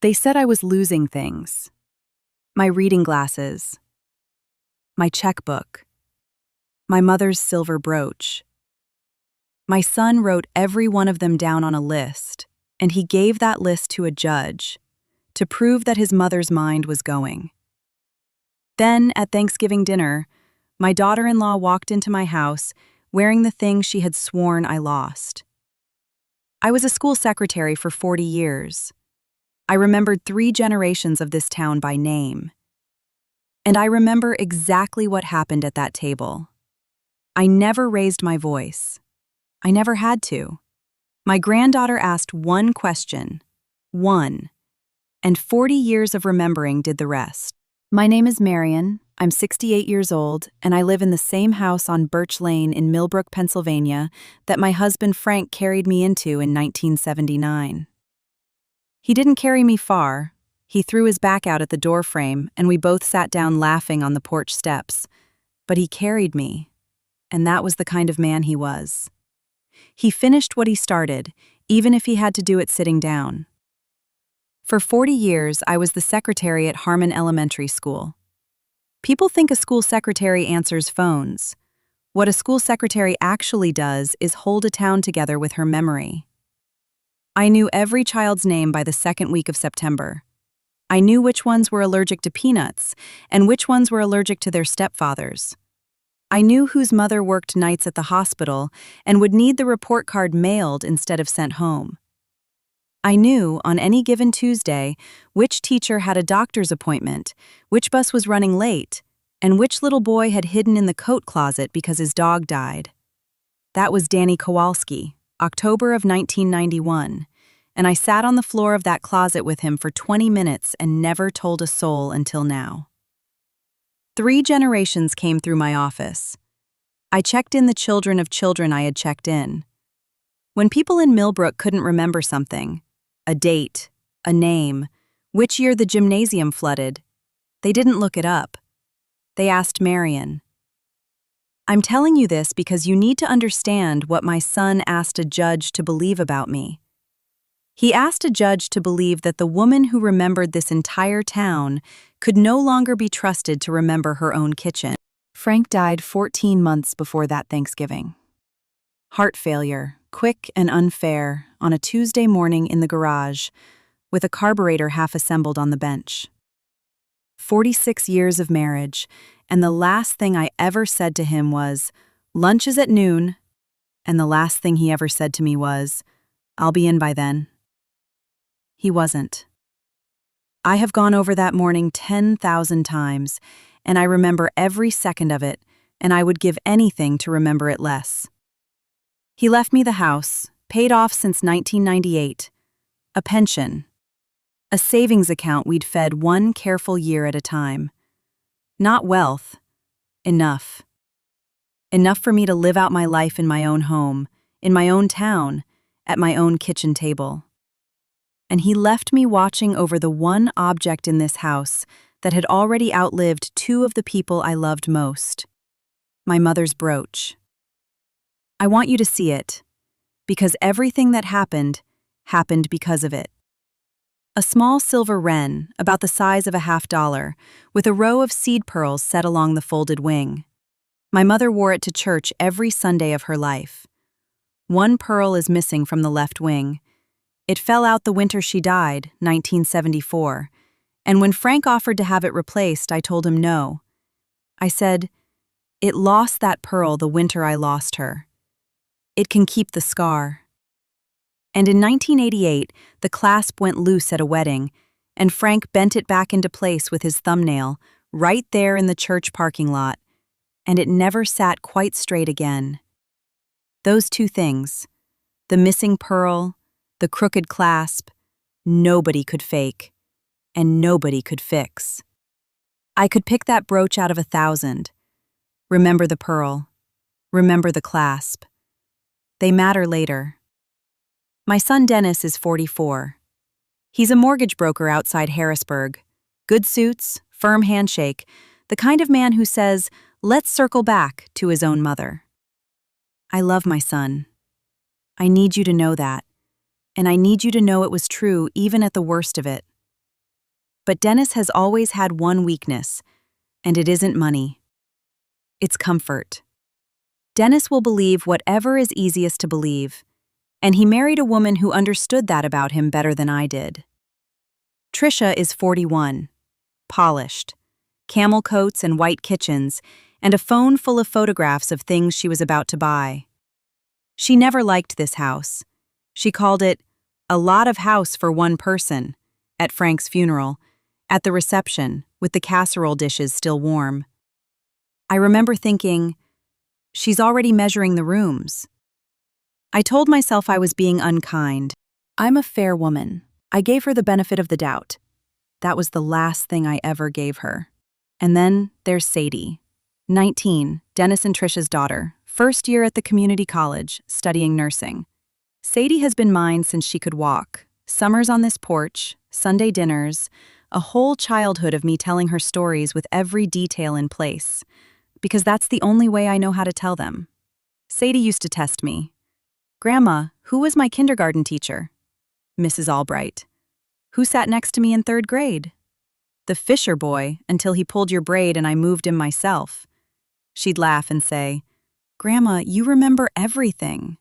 They said I was losing things. My reading glasses. My checkbook. My mother's silver brooch. My son wrote every one of them down on a list, and he gave that list to a judge to prove that his mother's mind was going. Then, at Thanksgiving dinner, my daughter-in-law walked into my house wearing the thing she had sworn I lost. I was a school secretary for 40 years. I remembered 3 generations of this town by name. And I remember exactly what happened at that table. I never raised my voice. I never had to. My granddaughter asked one question. One. And 40 years of remembering did the rest. My name is Marion. I'm 68 years old, and I live in the same house on Birch Lane in Millbrook, Pennsylvania, that my husband Frank carried me into in 1979. He didn't carry me far. He threw his back out at the doorframe, and we both sat down laughing on the porch steps. But he carried me, and that was the kind of man he was. He finished what he started, even if he had to do it sitting down. For 40 years, I was the secretary at Harmon Elementary School. People think a school secretary answers phones. What a school secretary actually does is hold a town together with her memory. I knew every child's name by the second week of September. I knew which ones were allergic to peanuts and which ones were allergic to their stepfathers. I knew whose mother worked nights at the hospital and would need the report card mailed instead of sent home. I knew, on any given Tuesday, which teacher had a doctor's appointment, which bus was running late, and which little boy had hidden in the coat closet because his dog died. That was Danny Kowalski, October of 1991, and I sat on the floor of that closet with him for 20 minutes and never told a soul until now. 3 generations came through my office. I checked in the children of children I had checked in. When people in Millbrook couldn't remember something, a date, a name, which year the gymnasium flooded, they didn't look it up. They asked Marion. I'm telling you this because you need to understand what my son asked a judge to believe about me. He asked a judge to believe that the woman who remembered this entire town could no longer be trusted to remember her own kitchen. Frank died 14 months before that Thanksgiving. Heart failure, quick and unfair, on a Tuesday morning in the garage, with a carburetor half assembled on the bench. 46 years of marriage, and the last thing I ever said to him was, "Lunch is at noon," and the last thing he ever said to me was, "I'll be in by then." He wasn't. I have gone over that morning 10,000 times, and I remember every second of it, and I would give anything to remember it less. He left me the house, paid off since 1998, a pension, a savings account we'd fed 1 careful year at a time. Not wealth, enough. Enough for me to live out my life in my own home, in my own town, at my own kitchen table. And he left me watching over the one object in this house that had already outlived 2 of the people I loved most, my mother's brooch. I want you to see it, because everything that happened because of it. A small silver wren, about the size of a $50, with a row of seed pearls set along the folded wing. My mother wore it to church every Sunday of her life. 1 pearl is missing from the left wing. It fell out the winter she died, 1974, and when Frank offered to have it replaced, I told him no. I said, "It lost that pearl the winter I lost her. It can keep the scar." And in 1988, the clasp went loose at a wedding, and Frank bent it back into place with his thumbnail, right there in the church parking lot, and it never sat quite straight again. Those 2 things, the missing pearl, the crooked clasp, nobody could fake, and nobody could fix. I could pick that brooch out of 1,000. Remember the pearl. Remember the clasp. They matter later. My son Dennis is 44. He's a mortgage broker outside Harrisburg. Good suits, firm handshake, the kind of man who says, "Let's circle back," to his own mother. I love my son. I need you to know that. And I need you to know it was true even at the worst of it. But Dennis has always had one weakness, and it isn't money. It's comfort. Dennis will believe whatever is easiest to believe, and he married a woman who understood that about him better than I did. Trisha is 41, polished, camel coats and white kitchens, and a phone full of photographs of things she was about to buy. She never liked this house. She called it a lot of house for one person, at Frank's funeral, at the reception, with the casserole dishes still warm. I remember thinking, she's already measuring the rooms. I told myself I was being unkind. I'm a fair woman. I gave her the benefit of the doubt. That was the last thing I ever gave her. And then there's Sadie, 19, Dennis and Trisha's daughter, first year at the community college, studying nursing. Sadie has been mine since she could walk. Summers on this porch, Sunday dinners, a whole childhood of me telling her stories with every detail in place, because that's the only way I know how to tell them. Sadie used to test me. Grandma, who was my kindergarten teacher? Mrs. Albright. Who sat next to me in 3rd grade? The Fisher boy, until he pulled your braid and I moved him myself. She'd laugh and say, Grandma, you remember everything.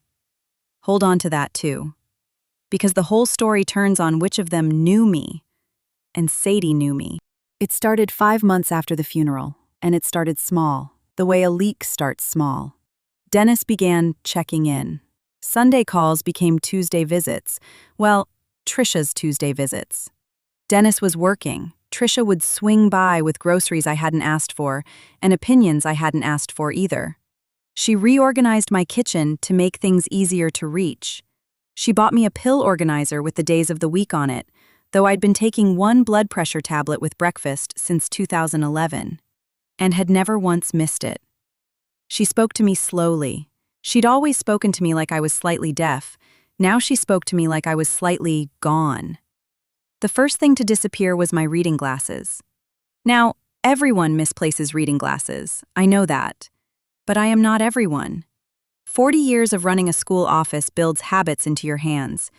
Hold on to that too. Because the whole story turns on which of them knew me. And Sadie knew me. It started 5 months after the funeral, and it started small, the way a leak starts small. Dennis began checking in. Sunday calls became Tuesday visits. Well, Trisha's Tuesday visits. Dennis was working. Trisha would swing by with groceries I hadn't asked for, and opinions I hadn't asked for either. She reorganized my kitchen to make things easier to reach. She bought me a pill organizer with the days of the week on it, though I'd been taking one blood pressure tablet with breakfast since 2011, and had never once missed it. She spoke to me slowly. She'd always spoken to me like I was slightly deaf. Now she spoke to me like I was slightly gone. The first thing to disappear was my reading glasses. Now, everyone misplaces reading glasses, I know that. But I am not everyone. 40 years of running a school office builds habits into your hands.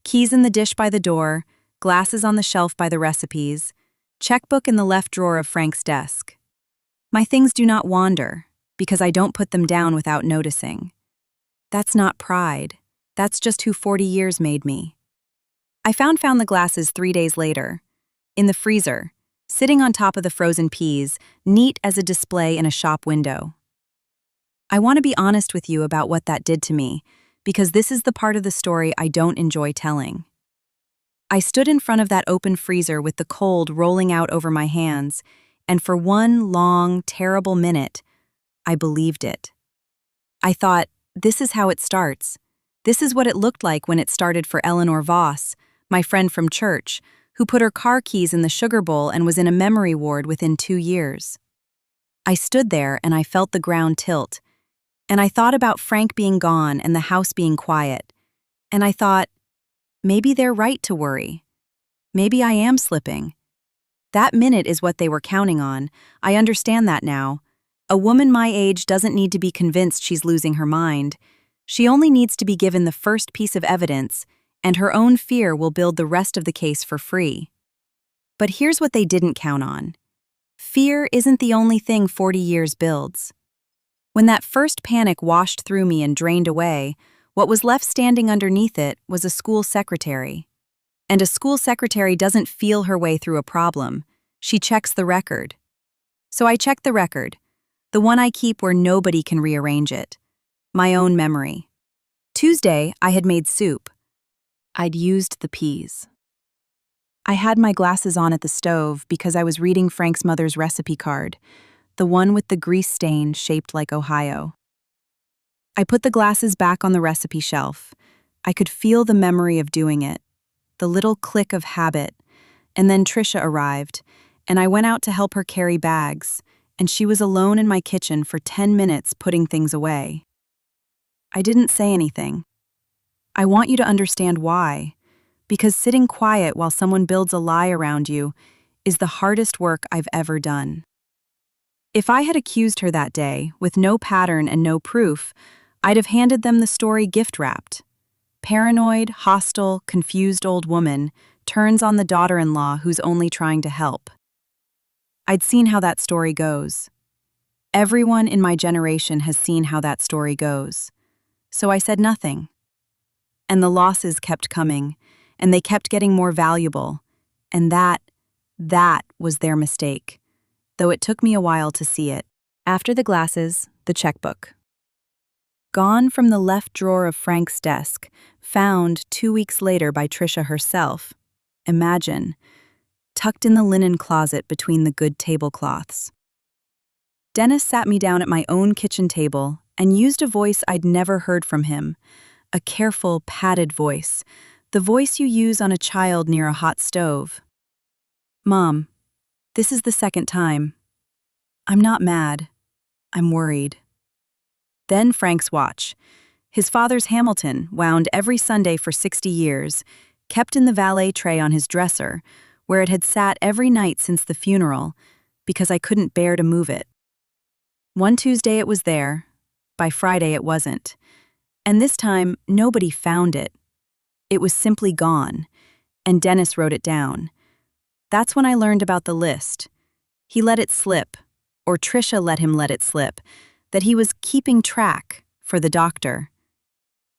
Keys in the dish by the door, glasses on the shelf by the recipes, checkbook in the left drawer of Frank's desk. My things do not wander, because I don't put them down without noticing. That's not pride. That's just who 40 years made me. I found the glasses 3 days later, in the freezer, sitting on top of the frozen peas, neat as a display in a shop window. I want to be honest with you about what that did to me, because this is the part of the story I don't enjoy telling. I stood in front of that open freezer with the cold rolling out over my hands, and for one long, terrible minute, I believed it. I thought, this is how it starts. This is what it looked like when it started for Eleanor Voss, my friend from church, who put her car keys in the sugar bowl and was in a memory ward within 2 years. I stood there and I felt the ground tilt, and I thought about Frank being gone and the house being quiet, and I thought, maybe they're right to worry. Maybe I am slipping. That minute is what they were counting on. I understand that now. A woman my age doesn't need to be convinced she's losing her mind. She only needs to be given the first piece of evidence, and her own fear will build the rest of the case for free. But here's what they didn't count on. Fear isn't the only thing 40 years builds. When that first panic washed through me and drained away, what was left standing underneath it was a school secretary. And a school secretary doesn't feel her way through a problem. She checks the record. So I checked the record, the one I keep where nobody can rearrange it. My own memory. Tuesday, I had made soup. I'd used the peas. I had my glasses on at the stove because I was reading Frank's mother's recipe card, the one with the grease stain shaped like Ohio. I put the glasses back on the recipe shelf. I could feel the memory of doing it, the little click of habit, and then Trisha arrived, and I went out to help her carry bags, and she was alone in my kitchen for 10 minutes putting things away. I didn't say anything. I want you to understand why, because sitting quiet while someone builds a lie around you is the hardest work I've ever done. If I had accused her that day, with no pattern and no proof, I'd have handed them the story gift-wrapped. Paranoid, hostile, confused old woman, turns on the daughter-in-law who's only trying to help. I'd seen how that story goes. Everyone in my generation has seen how that story goes. So I said nothing. And the losses kept coming, and they kept getting more valuable. And that was their mistake, though it took me a while to see it. After the glasses, the checkbook. Gone from the left drawer of Frank's desk, found 2 weeks later by Tricia herself. Imagine, tucked in the linen closet between the good tablecloths. Dennis sat me down at my own kitchen table and used a voice I'd never heard from him, a careful, padded voice, the voice you use on a child near a hot stove. "Mom, this is the second time. I'm not mad. I'm worried." Then Frank's watch. His father's Hamilton, wound every Sunday for 60 years, kept in the valet tray on his dresser, where it had sat every night since the funeral, because I couldn't bear to move it. One Tuesday it was there, by Friday it wasn't. And this time, nobody found it. It was simply gone, and Dennis wrote it down. That's when I learned about the list. He let it slip, or Tricia let him let it slip, that he was keeping track for the doctor.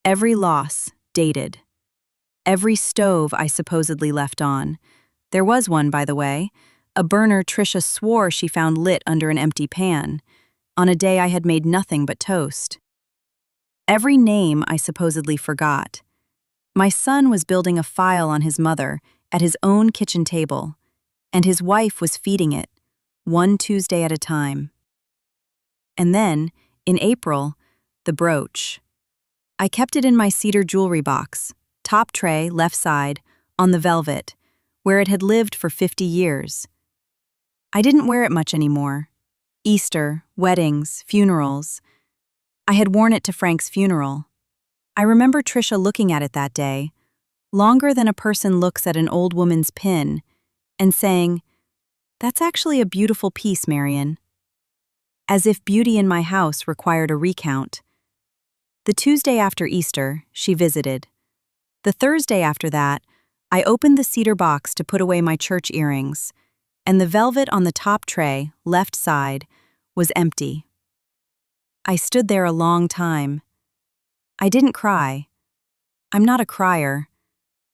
Every loss, dated. Every stove I supposedly left on. There was one, by the way, a burner Tricia swore she found lit under an empty pan, on a day I had made nothing but toast. Every name I supposedly forgot. My son was building a file on his mother at his own kitchen table, and his wife was feeding it, one Tuesday at a time. And then, in April, the brooch. I kept it in my cedar jewelry box, top tray, left side, on the velvet, where it had lived for 50 years. I didn't wear it much anymore. Easter, weddings, funerals. I had worn it to Frank's funeral. I remember Tricia looking at it that day, longer than a person looks at an old woman's pin, and saying, "That's actually a beautiful piece, Marion." As if beauty in my house required a recount. The Tuesday after Easter, she visited. The Thursday after that, I opened the cedar box to put away my church earrings, and the velvet on the top tray, left side, was empty. I stood there a long time. I didn't cry. I'm not a crier.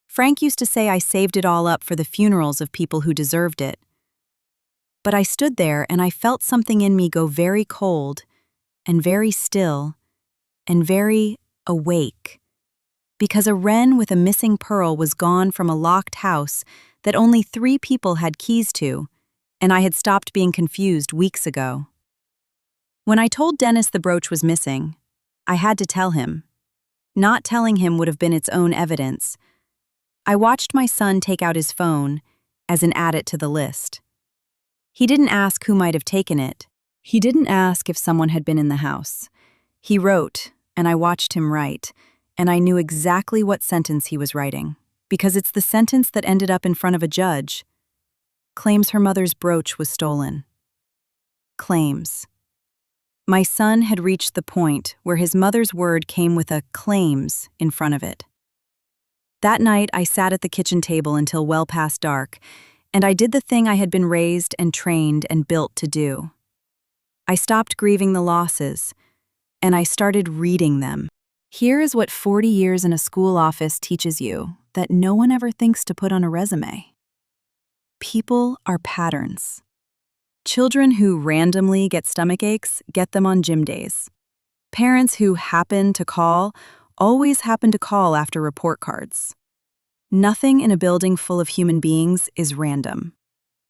Frank used to say I saved it all up for the funerals of people who deserved it. But I stood there and I felt something in me go very cold, and very still, and very awake. Because a wren with a missing pearl was gone from a locked house that only 3 people had keys to, and I had stopped being confused weeks ago. When I told Dennis the brooch was missing, I had to tell him. Not telling him would have been its own evidence. I watched my son take out his phone as an add it to the list. He didn't ask who might have taken it. He didn't ask if someone had been in the house. He wrote, and I watched him write, and I knew exactly what sentence he was writing, because it's the sentence that ended up in front of a judge. Claims her mother's brooch was stolen. Claims. My son had reached the point where his mother's word came with a claims in front of it. That night, I sat at the kitchen table until well past dark, and I did the thing I had been raised and trained and built to do. I stopped grieving the losses, and I started reading them. Here is what 40 years in a school office teaches you that no one ever thinks to put on a resume. People are patterns. Children who randomly get stomach aches get them on gym days. Parents who happen to call always happen to call after report cards. Nothing in a building full of human beings is random.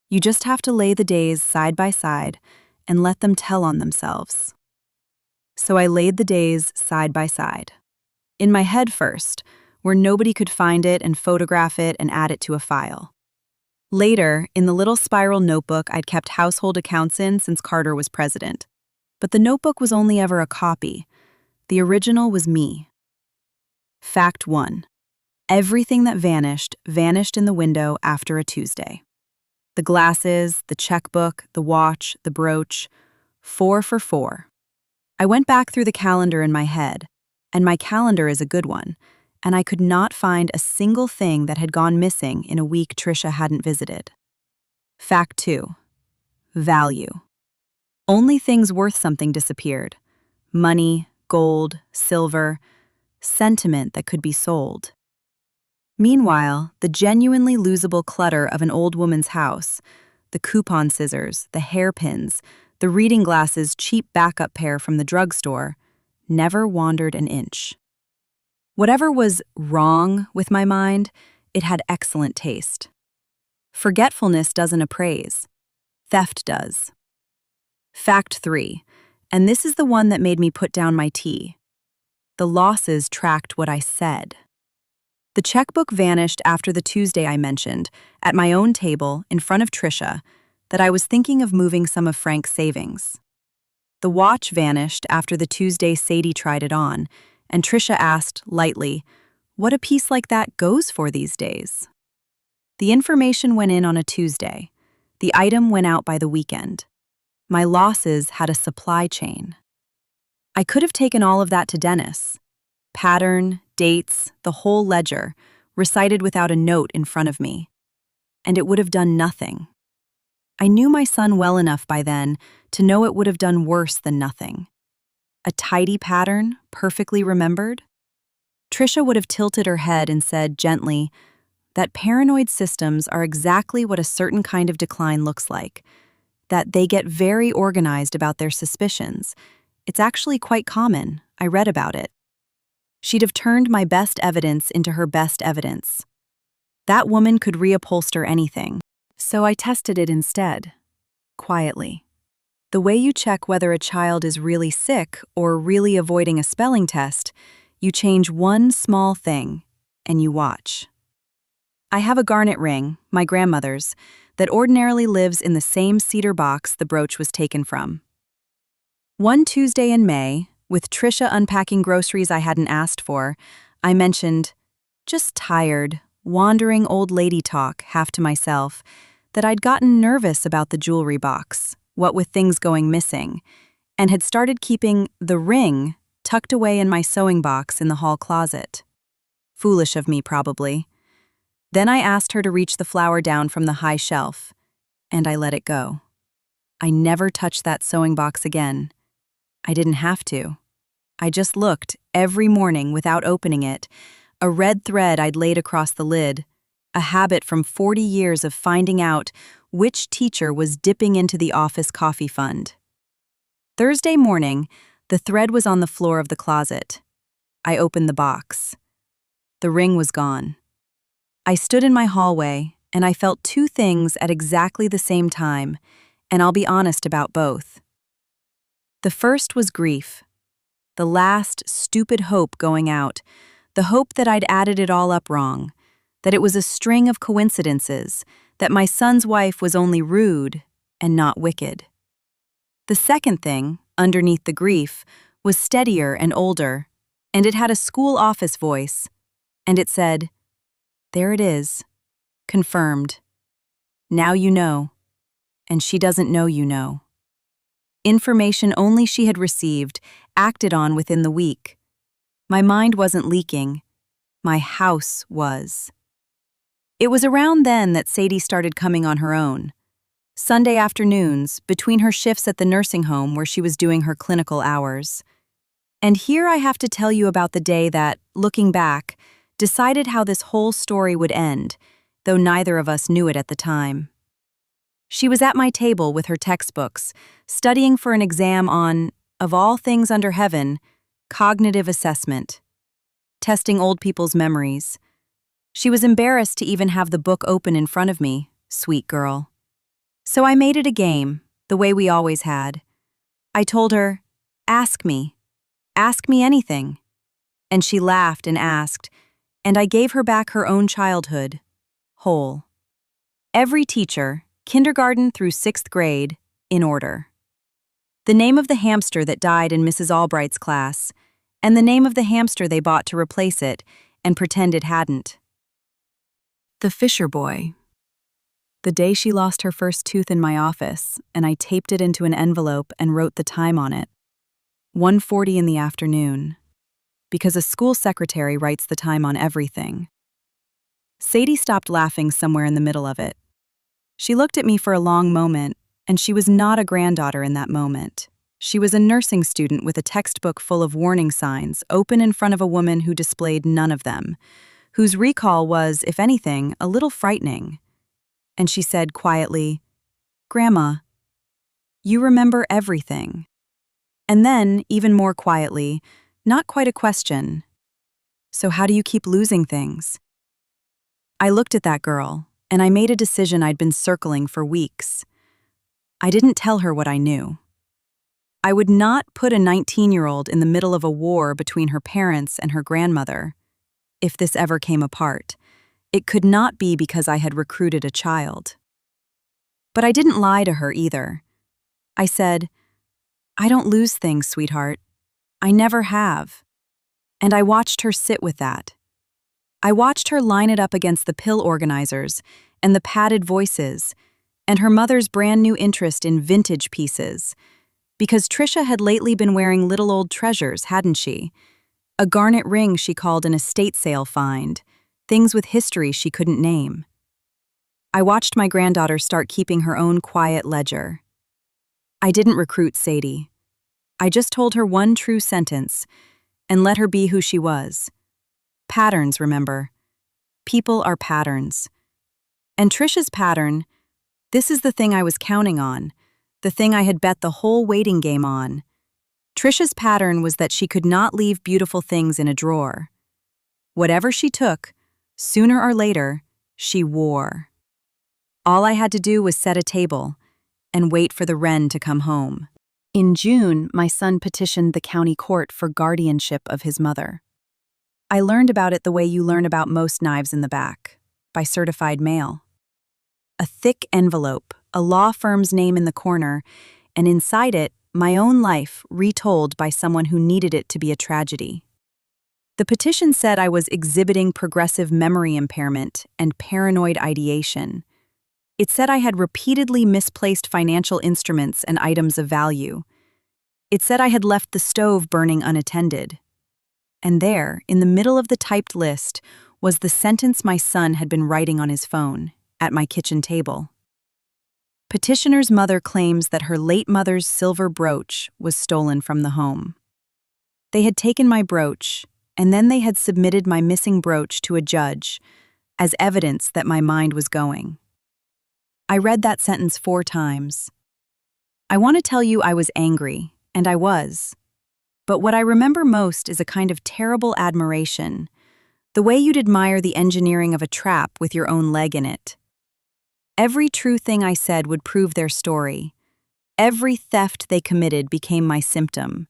You just have to lay the days side by side and let them tell on themselves. So I laid the days side by side. In my head first, where nobody could find it and photograph it and add it to a file. Later, in the little spiral notebook I'd kept household accounts in since Carter was president. But the notebook was only ever a copy. The original was me. Fact 1. Everything that vanished in the window after a Tuesday. The glasses, the checkbook, the watch, the brooch. 4 for 4. I went back through the calendar in my head, and my calendar is a good one, and I could not find a single thing that had gone missing in a week Trisha hadn't visited. Fact 2. Value. Only things worth something disappeared. Money, gold, silver, sentiment that could be sold. Meanwhile, the genuinely losable clutter of an old woman's house, the coupon scissors, the hairpins, the reading glasses' cheap backup pair from the drugstore, never wandered an inch. Whatever was wrong with my mind, it had excellent taste. Forgetfulness doesn't appraise. Theft does. Fact 3, and this is the one that made me put down my tea. The losses tracked what I said. The checkbook vanished after the Tuesday I mentioned, at my own table, in front of Trisha, that I was thinking of moving some of Frank's savings. The watch vanished after the Tuesday Sadie tried it on, and Trisha asked, lightly, what a piece like that goes for these days. The information went in on a Tuesday. The item went out by the weekend. My losses had a supply chain. I could have taken all of that to Dennis. Pattern, dates, the whole ledger, recited without a note in front of me. And it would have done nothing. I knew my son well enough by then to know it would have done worse than nothing. A tidy pattern, perfectly remembered? Trisha would have tilted her head and said gently that paranoid systems are exactly what a certain kind of decline looks like, that they get very organized about their suspicions. It's actually quite common. I read about it. She'd have turned my best evidence into her best evidence. That woman could reupholster anything, so I tested it instead, quietly. The way you check whether a child is really sick or really avoiding a spelling test, you change one small thing, and you watch. I have a garnet ring, my grandmother's, that ordinarily lives in the same cedar box the brooch was taken from. One Tuesday in May, with Trisha unpacking groceries I hadn't asked for, I mentioned, just tired, wandering old lady talk, half to myself, that I'd gotten nervous about the jewelry box, what with things going missing, and had started keeping the ring tucked away in my sewing box in the hall closet. Foolish of me, probably. Then I asked her to reach the flower down from the high shelf, and I let it go. I never touched that sewing box again. I didn't have to. I just looked every morning without opening it, a red thread I'd laid across the lid, a habit from 40 years of finding out which teacher was dipping into the office coffee fund. Thursday morning, the thread was on the floor of the closet. I opened the box. The ring was gone. I stood in my hallway, and I felt two things at exactly the same time, and I'll be honest about both. The first was grief. The last stupid hope going out, the hope that I'd added it all up wrong, that it was a string of coincidences, that my son's wife was only rude and not wicked. The second thing, underneath the grief, was steadier and older, and it had a school office voice, and it said, "There it is. Confirmed. Now you know. And she doesn't know you know." Information only she had received, acted on within the week. My mind wasn't leaking. My house was. It was around then that Sadie started coming on her own. Sunday afternoons, between her shifts at the nursing home where she was doing her clinical hours. And here I have to tell you about the day that, looking back, decided how this whole story would end, though neither of us knew it at the time. She was at my table with her textbooks, studying for an exam on, of all things under heaven, cognitive assessment, testing old people's memories. She was embarrassed to even have the book open in front of me, sweet girl. So I made it a game, the way we always had. I told her, "Ask me. Ask me anything." And she laughed and asked, and I gave her back her own childhood, whole. Every teacher, kindergarten through 6th grade, in order. The name of the hamster that died in Mrs. Albright's class, and the name of the hamster they bought to replace it and pretend it hadn't. The Fisher boy. The day she lost her first tooth in my office, and I taped it into an envelope and wrote the time on it. 1:40 in the afternoon. because a school secretary writes the time on everything. Sadie stopped laughing somewhere in the middle of it. She looked at me for a long moment, and she was not a granddaughter in that moment. She was a nursing student with a textbook full of warning signs open in front of a woman who displayed none of them, whose recall was, if anything, a little frightening. And she said quietly, "Grandma, you remember everything." And then, even more quietly, not quite a question, "So how do you keep losing things?" I looked at that girl, and I made a decision I'd been circling for weeks. I didn't tell her what I knew. I would not put a 19-year-old in the middle of a war between her parents and her grandmother. If this ever came apart, it could not be because I had recruited a child. But I didn't lie to her either. I said, "I don't lose things, sweetheart. I never have." And I watched her sit with that. I watched her line it up against the pill organizers and the padded voices and her mother's brand new interest in vintage pieces. Because Trisha had lately been wearing little old treasures, hadn't she? A garnet ring she called an estate sale find, things with history she couldn't name. I watched my granddaughter start keeping her own quiet ledger. I didn't recruit Sadie. I just told her one true sentence and let her be who she was. Patterns, remember? People are patterns. And Trisha's pattern, this is the thing I was counting on, the thing I had bet the whole waiting game on. Trisha's pattern was that she could not leave beautiful things in a drawer. Whatever she took, sooner or later, she wore. All I had to do was set a table and wait for the wren to come home. In June, my son petitioned the county court for guardianship of his mother. I learned about it the way you learn about most knives in the back, by certified mail. A thick envelope, a law firm's name in the corner, and inside it, my own life retold by someone who needed it to be a tragedy. The petition said I was exhibiting progressive memory impairment and paranoid ideation. It said I had repeatedly misplaced financial instruments and items of value. It said I had left the stove burning unattended. And there, in the middle of the typed list, was the sentence my son had been writing on his phone, at my kitchen table. Petitioner's mother claims that her late mother's silver brooch was stolen from the home. They had taken my brooch, and then they had submitted my missing brooch to a judge as evidence that my mind was going. I read that sentence 4 times. I want to tell you I was angry, and I was. But what I remember most is a kind of terrible admiration, the way you'd admire the engineering of a trap with your own leg in it. Every true thing I said would prove their story. Every theft they committed became my symptom.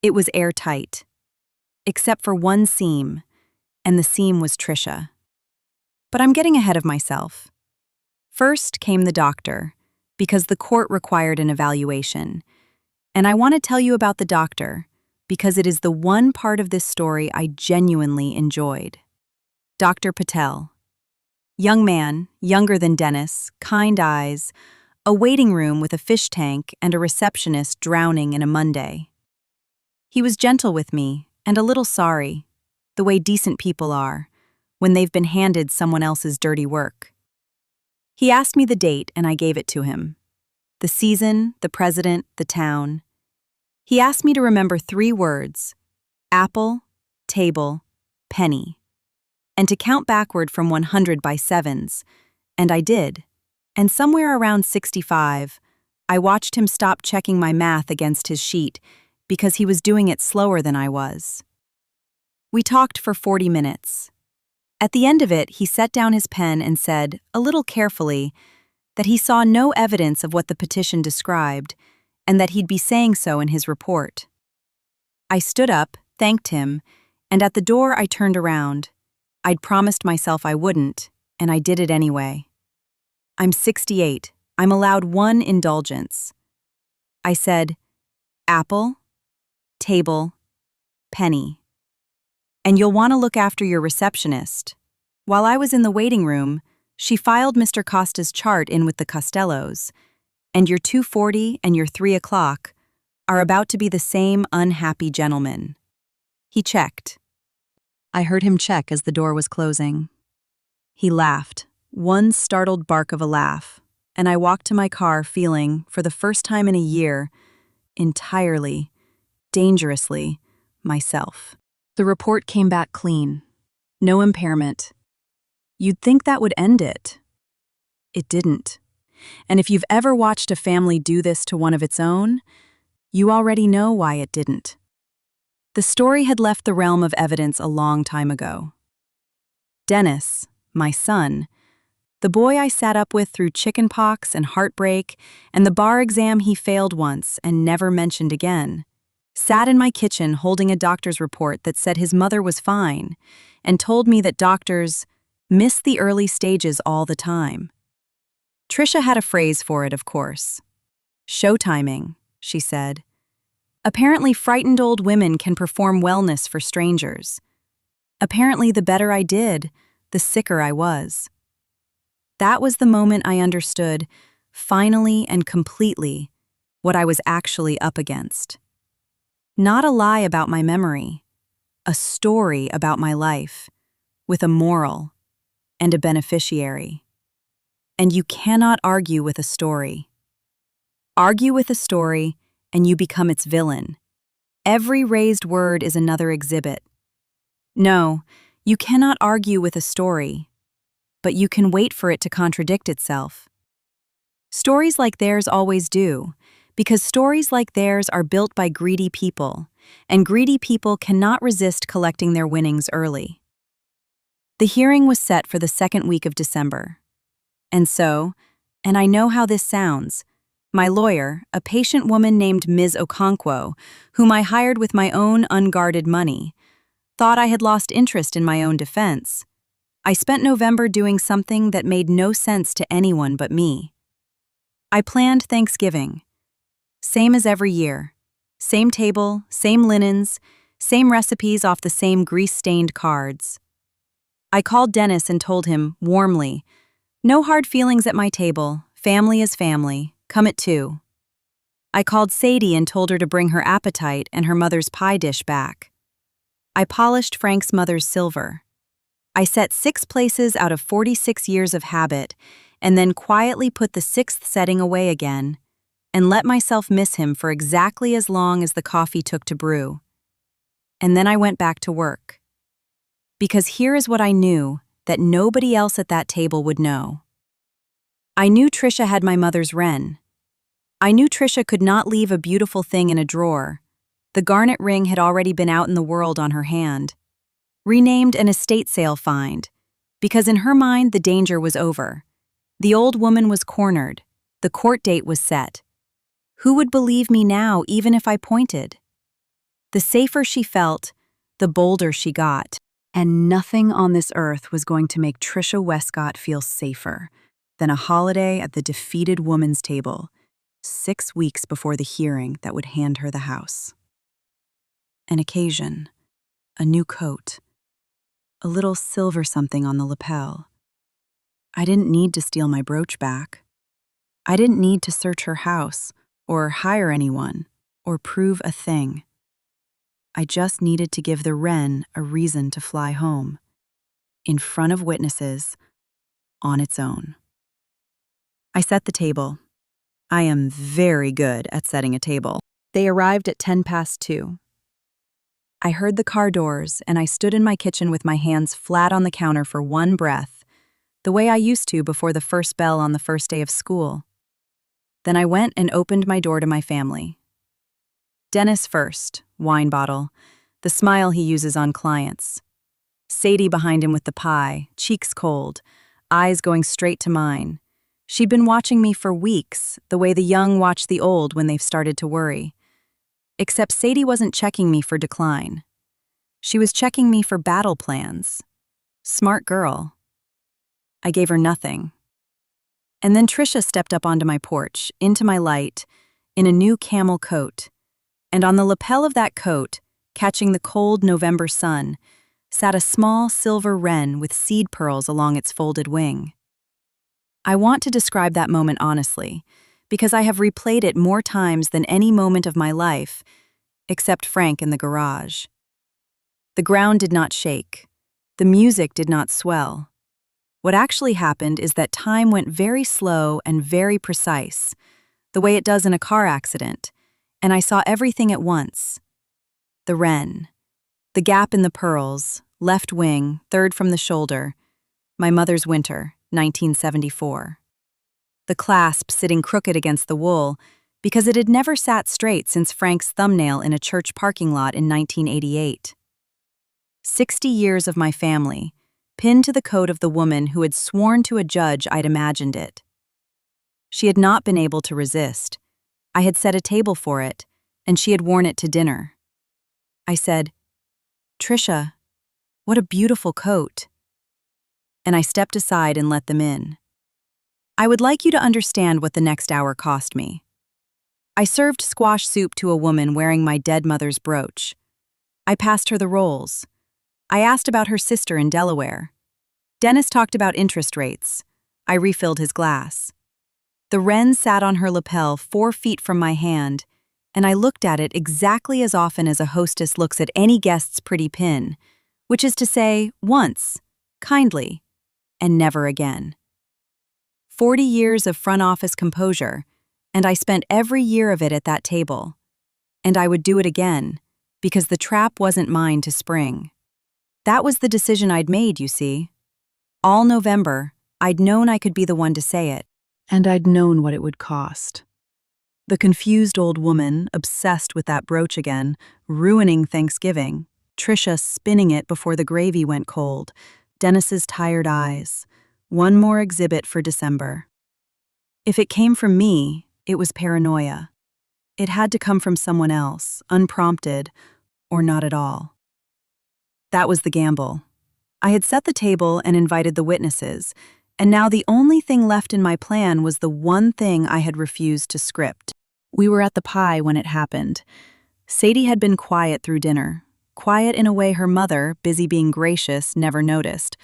It was airtight. Except for one seam, and the seam was Trisha. But I'm getting ahead of myself. First came the doctor, because the court required an evaluation. And I want to tell you about the doctor, because it is the one part of this story I genuinely enjoyed. Dr. Patel. Young man, younger than Dennis, kind eyes, a waiting room with a fish tank and a receptionist drowning in a Monday. He was gentle with me and a little sorry, the way decent people are, when they've been handed someone else's dirty work. He asked me the date and I gave it to him. The season, the president, the town. He asked me to remember 3 words: apple, table, penny, and to count backward from 100 by 7s, and I did. And somewhere around 65, I watched him stop checking my math against his sheet because he was doing it slower than I was. We talked for 40 minutes. At the end of it, he set down his pen and said, a little carefully, that he saw no evidence of what the petition described, and that he'd be saying so in his report. I stood up, thanked him, and at the door I turned around. I'd promised myself I wouldn't, and I did it anyway. I'm 68. I'm allowed 1 indulgence. I said, apple, table, penny. And you'll want to look after your receptionist. While I was in the waiting room, she filed Mr. Costa's chart in with the Costellos, and your 2:40 and your 3 o'clock are about to be the same unhappy gentleman. He checked. I heard him check as the door was closing. He laughed, one startled bark of a laugh, and I walked to my car feeling, for the first time in a year, entirely, dangerously, myself. The report came back clean. No impairment. You'd think that would end it. It didn't. And if you've ever watched a family do this to one of its own, you already know why it didn't. The story had left the realm of evidence a long time ago. Dennis, my son, the boy I sat up with through chickenpox and heartbreak and the bar exam he failed once and never mentioned again, sat in my kitchen holding a doctor's report that said his mother was fine and told me that doctors miss the early stages all the time. Trisha had a phrase for it, of course. Showtiming, she said. Apparently frightened old women can perform wellness for strangers. Apparently the better I did, the sicker I was. That was the moment I understood, finally and completely, what I was actually up against. Not a lie about my memory, a story about my life, with a moral and a beneficiary. And you cannot argue with a story. Argue with a story, and you become its villain. Every raised word is another exhibit. No, you cannot argue with a story, but you can wait for it to contradict itself. Stories like theirs always do, because stories like theirs are built by greedy people, and greedy people cannot resist collecting their winnings early. The hearing was set for the second week of December. And so, and I know how this sounds, my lawyer, a patient woman named Ms. Okonkwo, whom I hired with my own unguarded money, thought I had lost interest in my own defense. I spent November doing something that made no sense to anyone but me. I planned Thanksgiving. Same as every year. Same table, same linens, same recipes off the same grease-stained cards. I called Dennis and told him, warmly, no hard feelings at my table, family is family. Come at 2. I called Sadie and told her to bring her appetite and her mother's pie dish back. I polished Frank's mother's silver. I set 6 places out of 46 years of habit and then quietly put the 6th setting away again and let myself miss him for exactly as long as the coffee took to brew. And then I went back to work. Because here is what I knew that nobody else at that table would know. I knew Trisha had my mother's wren. I knew Trisha could not leave a beautiful thing in a drawer. The garnet ring had already been out in the world on her hand. Renamed an estate sale find, because in her mind the danger was over. The old woman was cornered. The court date was set. Who would believe me now even if I pointed? The safer she felt, the bolder she got. And nothing on this earth was going to make Trisha Wescott feel safer than a holiday at the defeated woman's table, 6 weeks before the hearing that would hand her the house. An occasion, a new coat, a little silver something on the lapel. I didn't need to steal my brooch back. I didn't need to search her house, or hire anyone, or prove a thing. I just needed to give the wren a reason to fly home, in front of witnesses, on its own. I set the table. I am very good at setting a table. They arrived at 2:10. I heard the car doors, and I stood in my kitchen with my hands flat on the counter for one breath, the way I used to before the first bell on the first day of school. Then I went and opened my door to my family. Dennis first, wine bottle, the smile he uses on clients. Sadie behind him with the pie, cheeks cold, eyes going straight to mine. She'd been watching me for weeks, the way the young watch the old when they've started to worry. Except Sadie wasn't checking me for decline. She was checking me for battle plans. Smart girl. I gave her nothing. And then Trisha stepped up onto my porch, into my light, in a new camel coat. And on the lapel of that coat, catching the cold November sun, sat a small silver wren with seed pearls along its folded wing. I want to describe that moment honestly, because I have replayed it more times than any moment of my life, except Frank in the garage. The ground did not shake. The music did not swell. What actually happened is that time went very slow and very precise, the way it does in a car accident, and I saw everything at once. The wren, the gap in the pearls, left wing, third from the shoulder, my mother's winter, 1974. The clasp sitting crooked against the wool, because it had never sat straight since Frank's thumbnail in a church parking lot in 1988. 60 years of my family, pinned to the coat of the woman who had sworn to a judge I'd imagined it. She had not been able to resist. I had set a table for it, and she had worn it to dinner. I said, "Trisha, what a beautiful coat." And I stepped aside and let them in. I would like you to understand what the next hour cost me. I served squash soup to a woman wearing my dead mother's brooch. I passed her the rolls. I asked about her sister in Delaware. Dennis talked about interest rates. I refilled his glass. The wren sat on her lapel 4 feet from my hand, and I looked at it exactly as often as a hostess looks at any guest's pretty pin, which is to say, once, kindly, and never again. 40 years of front office composure, and I spent every year of it at that table. And I would do it again, because the trap wasn't mine to spring. That was the decision I'd made, you see. All November, I'd known I could be the one to say it, and I'd known what it would cost. The confused old woman, obsessed with that brooch again, ruining Thanksgiving, Trisha spinning it before the gravy went cold, Dennis's tired eyes. One more exhibit for December. If it came from me, it was paranoia. It had to come from someone else, unprompted, or not at all. That was the gamble. I had set the table and invited the witnesses, and now the only thing left in my plan was the one thing I had refused to script. We were at the pie when it happened. Sadie had been quiet through dinner, quiet in a way her mother, busy being gracious, never noticed.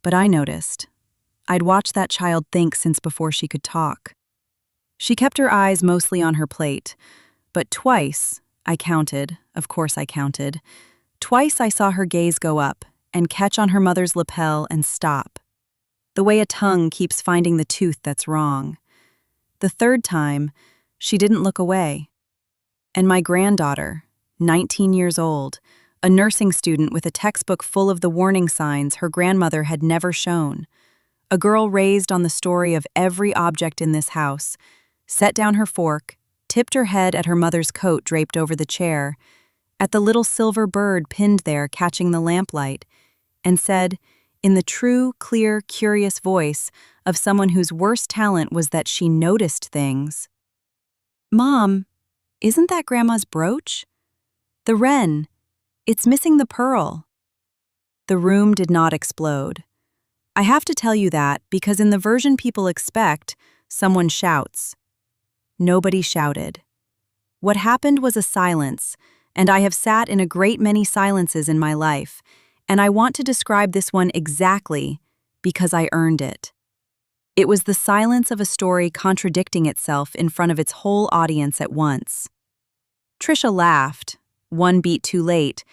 But I noticed. I'd watched that child think since before she could talk. She kept her eyes mostly on her plate, but twice, I counted, of course I counted, twice I saw her gaze go up and catch on her mother's lapel and stop, the way a tongue keeps finding the tooth that's wrong. The third time, she didn't look away. And my granddaughter, 19 years old, a nursing student with a textbook full of the warning signs her grandmother had never shown, a girl raised on the story of every object in this house, set down her fork, tipped her head at her mother's coat draped over the chair, at the little silver bird pinned there catching the lamplight, and said, in the true, clear, curious voice of someone whose worst talent was that she noticed things, "Mom, isn't that Grandma's brooch? The wren, it's missing the pearl." The room did not explode. I have to tell you that because in the version people expect, someone shouts. Nobody shouted. What happened was a silence, and I have sat in a great many silences in my life, and I want to describe this one exactly because I earned it. It was the silence of a story contradicting itself in front of its whole audience at once. Trisha laughed, one beat too late,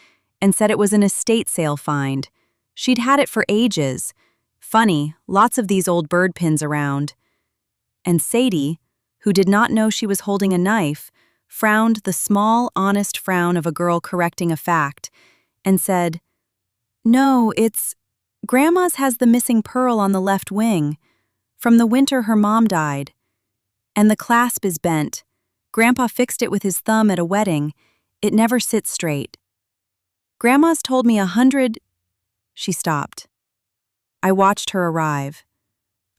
and said it was an estate sale find. She'd had it for ages. Funny, lots of these old bird pins around. And Sadie, who did not know she was holding a knife, frowned the small, honest frown of a girl correcting a fact, and said, "No, Grandma's has the missing pearl on the left wing. From the winter her mom died. And the clasp is bent. Grandpa fixed it with his thumb at a wedding. It never sits straight. Grandma's told me 100—" She stopped. I watched her arrive.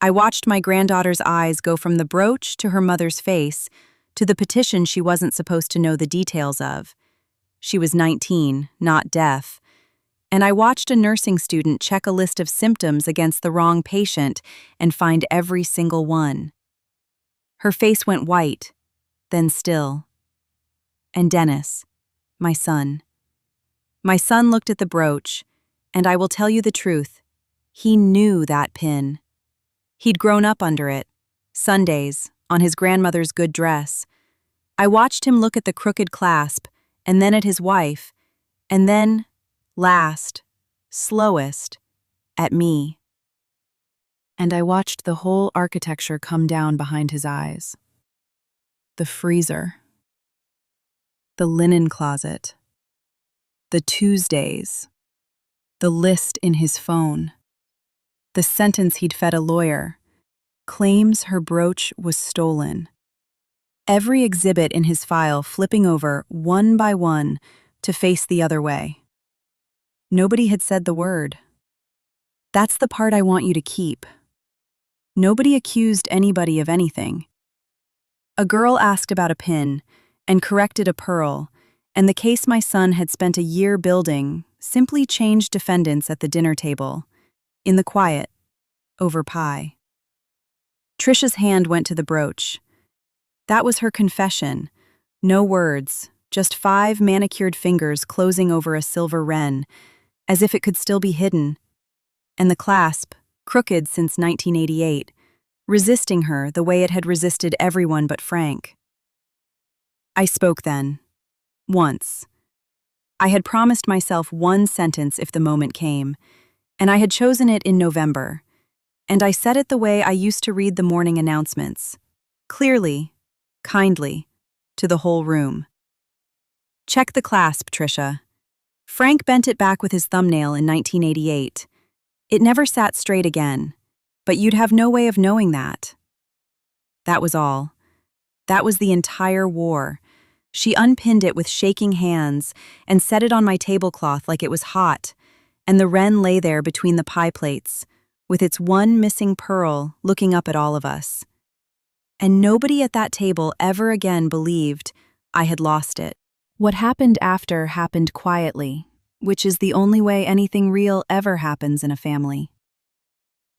I watched my granddaughter's eyes go from the brooch to her mother's face, to the petition she wasn't supposed to know the details of. She was 19, not deaf. And I watched a nursing student check a list of symptoms against the wrong patient and find every single one. Her face went white, then still. And Dennis, my son. My son looked at the brooch, and I will tell you the truth, he knew that pin. He'd grown up under it, Sundays, on his grandmother's good dress. I watched him look at the crooked clasp, and then at his wife, and then, last, slowest, at me. And I watched the whole architecture come down behind his eyes. The freezer. The linen closet. The Tuesdays. The list in his phone. The sentence he'd fed a lawyer. Claims her brooch was stolen. Every exhibit in his file flipping over one by one to face the other way. Nobody had said the word. That's the part I want you to keep. Nobody accused anybody of anything. A girl asked about a pin and corrected a pearl, and the case my son had spent a year building simply changed defendants at the dinner table, in the quiet, over pie. Trisha's hand went to the brooch. That was her confession. No words, just 5 manicured fingers closing over a silver wren, as if it could still be hidden. And the clasp, crooked since 1988, resisting her the way it had resisted everyone but Frank. I spoke then. Once. I had promised myself one sentence if the moment came, and I had chosen it in November, and I said it the way I used to read the morning announcements, clearly, kindly, to the whole room. Check the clasp, Trisha. Frank bent it back with his thumbnail in 1988. It never sat straight again, but you'd have no way of knowing that. That was all. That was the entire war. She unpinned it with shaking hands and set it on my tablecloth like it was hot, and the wren lay there between the pie plates, with its one missing pearl looking up at all of us. And nobody at that table ever again believed I had lost it. What happened after happened quietly, which is the only way anything real ever happens in a family.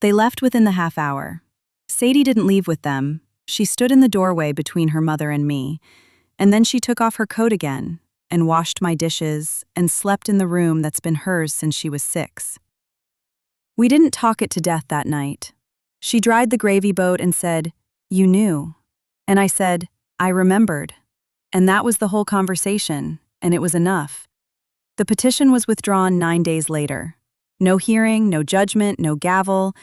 They left within the half hour. Sadie didn't leave with them. She stood in the doorway between her mother and me, and then she took off her coat again and washed my dishes and slept in the room that's been hers since she was 6. We didn't talk it to death that night. She dried the gravy boat and said, "You knew." And I said, "I remembered." And that was the whole conversation, and it was enough. The petition was withdrawn 9 days later. No hearing, no judgment, no gavel.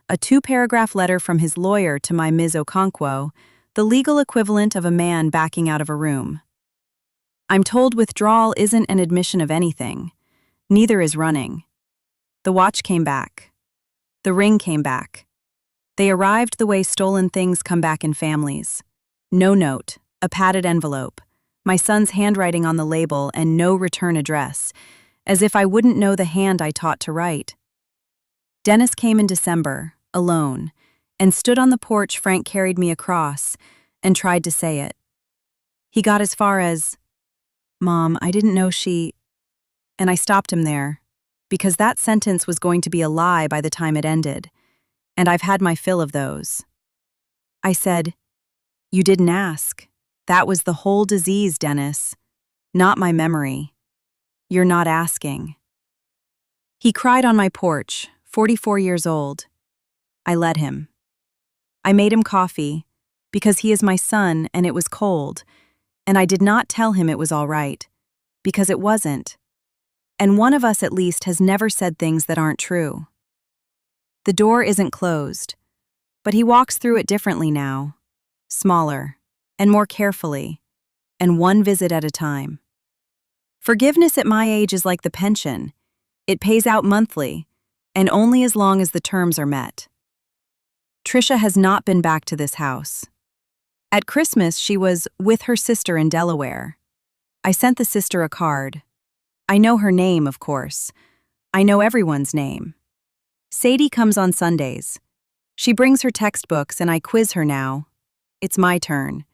A 2-paragraph letter from his lawyer to my Ms. Okonkwo, the legal equivalent of a man backing out of a room. I'm told withdrawal isn't an admission of anything. Neither is running. The watch came back. The ring came back. They arrived the way stolen things come back in families. No note, a padded envelope, my son's handwriting on the label, and no return address, as if I wouldn't know the hand I taught to write. Dennis came in December, alone, and stood on the porch Frank carried me across and tried to say it. He got as far as, "Mom, I didn't know she..." And I stopped him there, because that sentence was going to be a lie by the time it ended, and I've had my fill of those. I said, "You didn't ask. That was the whole disease, Dennis. Not my memory. You're not asking." He cried on my porch, 44 years old. I let him. I made him coffee, because he is my son and it was cold, and I did not tell him it was all right, because it wasn't. And one of us at least has never said things that aren't true. The door isn't closed, but he walks through it differently now, smaller, and more carefully, and one visit at a time. Forgiveness at my age is like the pension. It pays out monthly, and only as long as the terms are met. Trisha has not been back to this house. At Christmas, she was with her sister in Delaware. I sent the sister a card. I know her name, of course. I know everyone's name. Sadie comes on Sundays. She brings her textbooks and I quiz her now. It's my turn.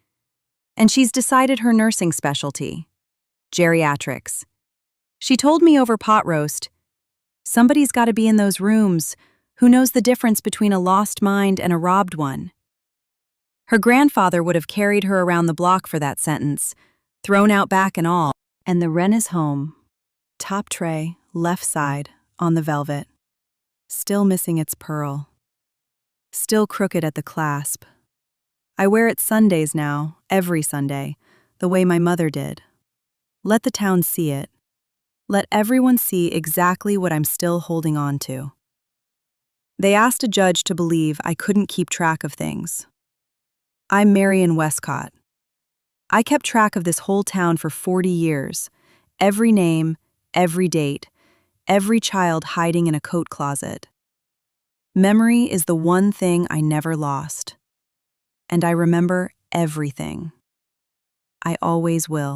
And she's decided her nursing specialty, geriatrics. She told me over pot roast, "Somebody's got to be in those rooms. Who knows the difference between a lost mind and a robbed one?" Her grandfather would have carried her around the block for that sentence, thrown out back and all. And the wren is home. Top tray, left side, on the velvet. Still missing its pearl. Still crooked at the clasp. I wear it Sundays now, every Sunday, the way my mother did. Let the town see it. Let everyone see exactly what I'm still holding on to. They asked a judge to believe I couldn't keep track of things. I'm Marion Wescott. I kept track of this whole town for 40 years. Every name, every date, every child hiding in a coat closet. Memory is the one thing I never lost. And I remember everything. I always will.